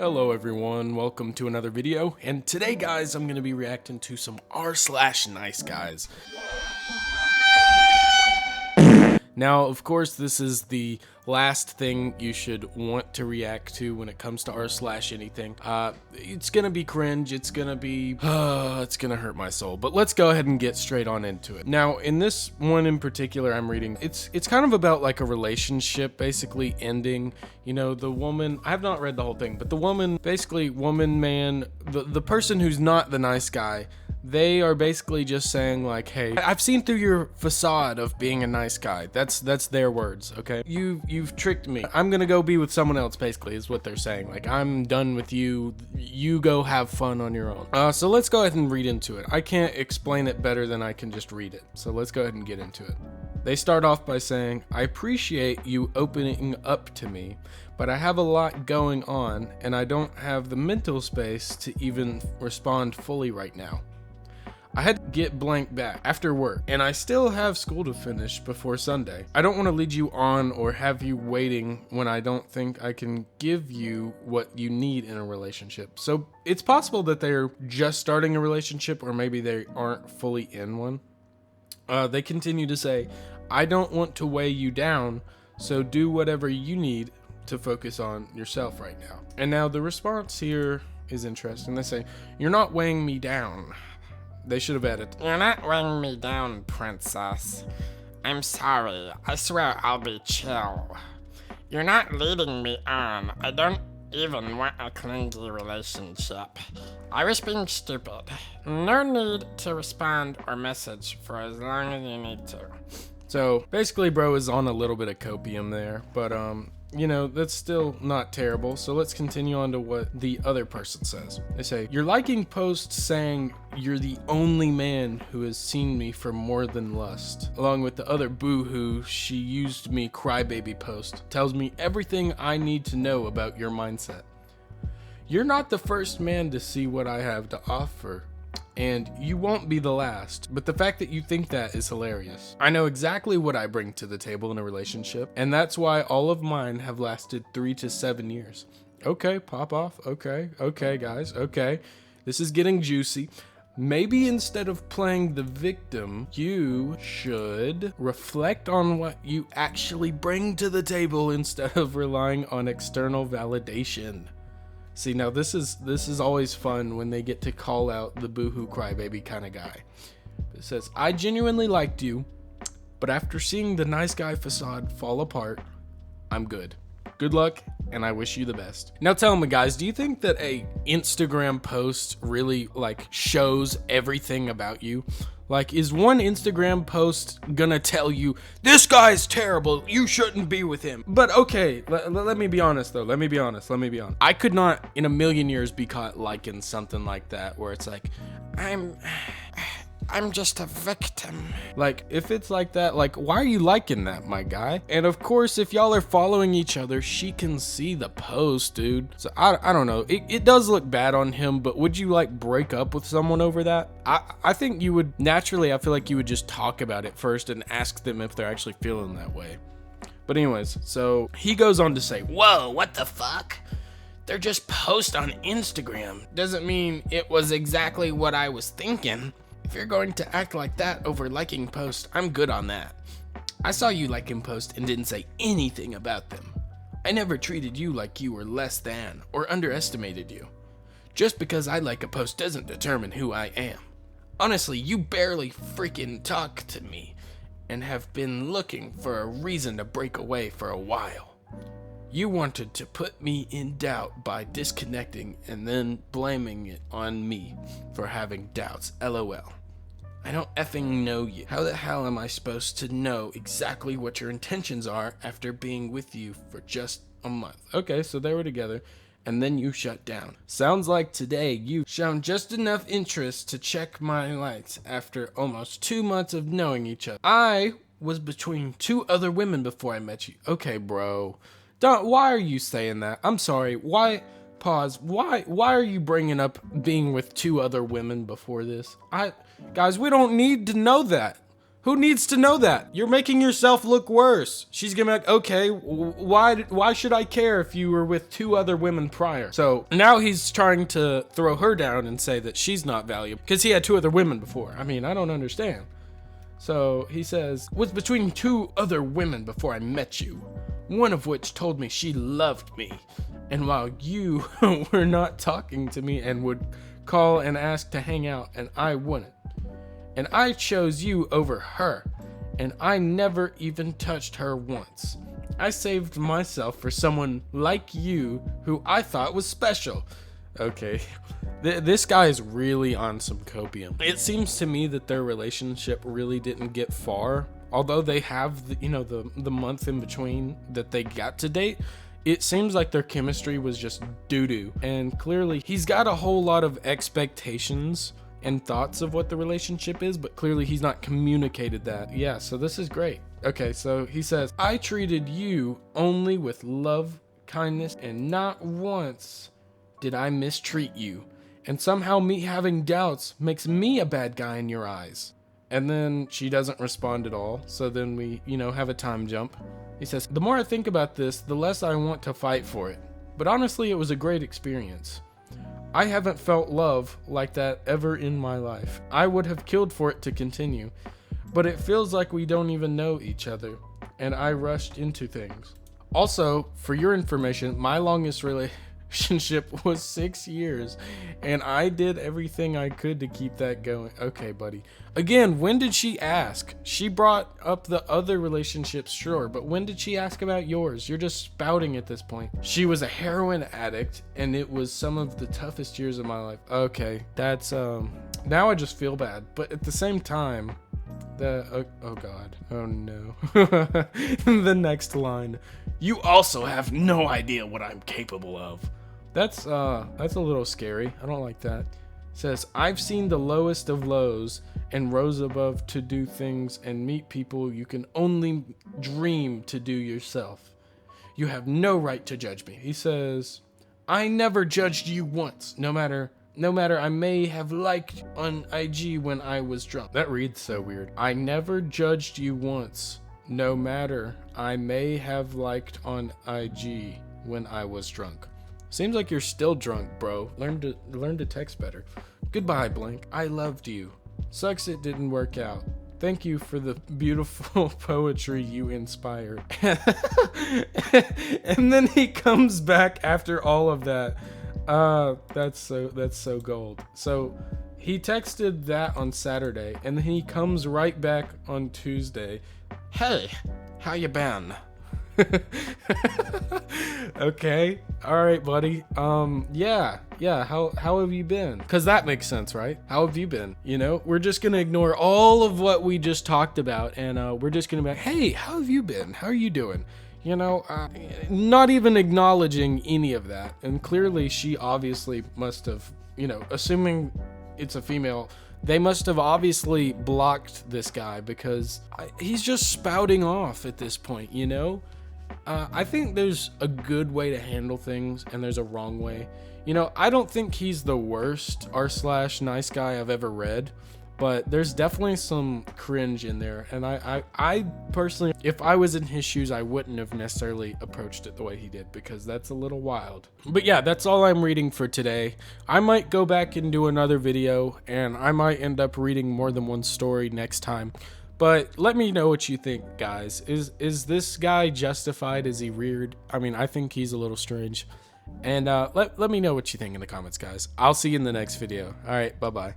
Hello everyone, welcome to another video, and today guys I'm going to be reacting to some r/NICEGUYS. Now of course this is the last thing you should want to react to when it comes to r/anything. It's gonna be cringe, it's gonna be, it's gonna hurt my soul, but let's go ahead and get straight on into it. Now in this one in particular I'm reading, it's kind of about like a relationship basically ending. You know, the woman, I have not read the whole thing, but the woman, basically man, the person who's not the nice guy, they are basically just saying like, hey, I've seen through your facade of being a nice guy. That's their words, okay? You've tricked me. I'm gonna go be with someone else, basically, is what they're saying. Like, I'm done with you. You go have fun on your own. So let's go ahead and read into it. I can't explain it better than I can just read it. So let's go ahead and get into it. They start off by saying, I appreciate you opening up to me, but I have a lot going on and I don't have the mental space to even respond fully right now. I had to get blank back after work, and I still have school to finish before Sunday. I don't want to lead you on or have you waiting when I don't think I can give you what you need in a relationship. So it's possible that they're just starting a relationship, or maybe they aren't fully in one. They continue to say, I don't want to weigh you down, so do whatever you need to focus on yourself right now. And now the response here is interesting. They say, you're not weighing me down. They should have added, You're not weighing me down, princess. I'm sorry. I swear I'll be chill. You're not leading me on. I don't even want a clingy relationship. I was being stupid. No need to respond or message for as long as you need to. So basically bro is on a little bit of copium there, but you know, that's still not terrible. So let's continue on to what the other person says. They say, you're liking posts saying you're the only man who has seen me for more than lust. Along with the other boo-hoo, she used me crybaby post. Tells me everything I need to know about your mindset. You're not the first man to see what I have to offer, and you won't be the last, but the fact that you think that is hilarious. I know exactly what I bring to the table in a relationship, and that's why all of mine have lasted 3 to 7 years. Okay, pop off. Okay, guys, okay. This is getting juicy. Maybe instead of playing the victim, you should reflect on what you actually bring to the table instead of relying on external validation. See, now this is always fun when they get to call out the boohoo crybaby kind of guy. It says, I genuinely liked you, but after seeing the nice guy facade fall apart, I'm good. Good luck, and I wish you the best. Now tell me guys, do you think that a Instagram post really like shows everything about you? Like, is one Instagram post gonna tell you, this guy's terrible, you shouldn't be with him? But okay, let me be honest though, let me be honest. I could not in a million years be caught liking something like that, where it's like, I'm just a victim. like, if it's like that, like, why are you liking that, my guy? And of course, if y'all are following each other, she can see the post, dude. So I don't know, it does look bad on him, but would you like break up with someone over that? I think you would, naturally, I feel like you would just talk about it first and ask them if they're actually feeling that way. But anyways, so he goes on to say, whoa, what the fuck? They're just posts on Instagram. Doesn't mean it was exactly what I was thinking. If you're going to act like that over liking posts, I'm good on that. I saw you liking posts and didn't say anything about them. I never treated you like you were less than or underestimated you. Just because I like a post doesn't determine who I am. Honestly, you barely freaking talk to me and have been looking for a reason to break away for a while. You wanted to put me in doubt by disconnecting and then blaming it on me for having doubts, LOL. I don't effing know you. How the hell am I supposed to know exactly what your intentions are after being with you for just a month? Okay, so they were together, and then you shut down. Sounds like today you've shown just enough interest to check my lights after almost 2 months of knowing each other. I was between 2 other women before I met you. Okay, bro. Why are you saying that? I'm sorry. Why? Pause. Why are you bringing up being with 2 other women before this? Guys, we don't need to know that. Who needs to know that? You're making yourself look worse. She's gonna be like, okay, why should I care if you were with 2 other women prior? So now he's trying to throw her down and say that she's not valuable because he had 2 other women before. I mean, I don't understand. So he says, was between 2 other women before I met you, one of which told me she loved me. And while you were not talking to me and would call and ask to hang out, and I wouldn't. And I chose you over her, and I never even touched her once. I saved myself for someone like you who I thought was special. Okay, this guy is really on some copium. It seems to me that their relationship really didn't get far. Although they have, the month in between that they got to date, it seems like their chemistry was just doo-doo. And clearly, he's got a whole lot of expectations and thoughts of what the relationship is, but clearly he's not communicated that. Yeah, so this is great. Okay, so he says, I treated you only with love, kindness, and not once did I mistreat you. And somehow me having doubts makes me a bad guy in your eyes. And then she doesn't respond at all. So then we, have a time jump. He says, the more I think about this, the less I want to fight for it. But honestly, it was a great experience. I haven't felt love like that ever in my life. I would have killed for it to continue, but it feels like we don't even know each other, and I rushed into things. Also, for your information, my longest relationship was 6 years, and I did everything I could to keep that going. Okay, buddy. Again, when did she ask? She brought up the other relationships, sure, but when did she ask about yours? You're just spouting at this point. She was a heroin addict, and it was some of the toughest years of my life. Okay, that's, now I just feel bad, but at the same time, oh God, oh no. The next line, you also have no idea what I'm capable of. That's a little scary. I don't like that. It says, I've seen the lowest of lows and rose above to do things and meet people you can only dream to do yourself. You have no right to judge me. He says, I never judged you once, no matter I may have liked on IG when I was drunk. That reads so weird. I never judged you once, no matter I may have liked on IG when I was drunk. Seems like you're still drunk, bro. Learn to text better. Goodbye, blank. I loved you. Sucks it didn't work out. Thank you for the beautiful poetry you inspired. And then he comes back after all of that. That's so gold. So he texted that on Saturday, and then he comes right back on Tuesday. Hey, how you been? Okay, all right, buddy. Yeah. How have you been? Cause that makes sense, right? How have you been? We're just gonna ignore all of what we just talked about, and we're just gonna be like, hey, how have you been? How are you doing? Not even acknowledging any of that. And clearly, she obviously must have, assuming it's a female, they must have obviously blocked this guy because he's just spouting off at this point, I think there's a good way to handle things and there's a wrong way. I don't think he's the worst r/nice guy I've ever read, but there's definitely some cringe in there. And I personally, if I was in his shoes, I wouldn't have necessarily approached it the way he did because that's a little wild. But yeah, that's all I'm reading for today. I might go back and do another video, and I might end up reading more than one story next time. But let me know what you think, guys. Is this guy justified? Is he weird? I mean, I think he's a little strange. And let me know what you think in the comments, guys. I'll see you in the next video. All right, bye-bye.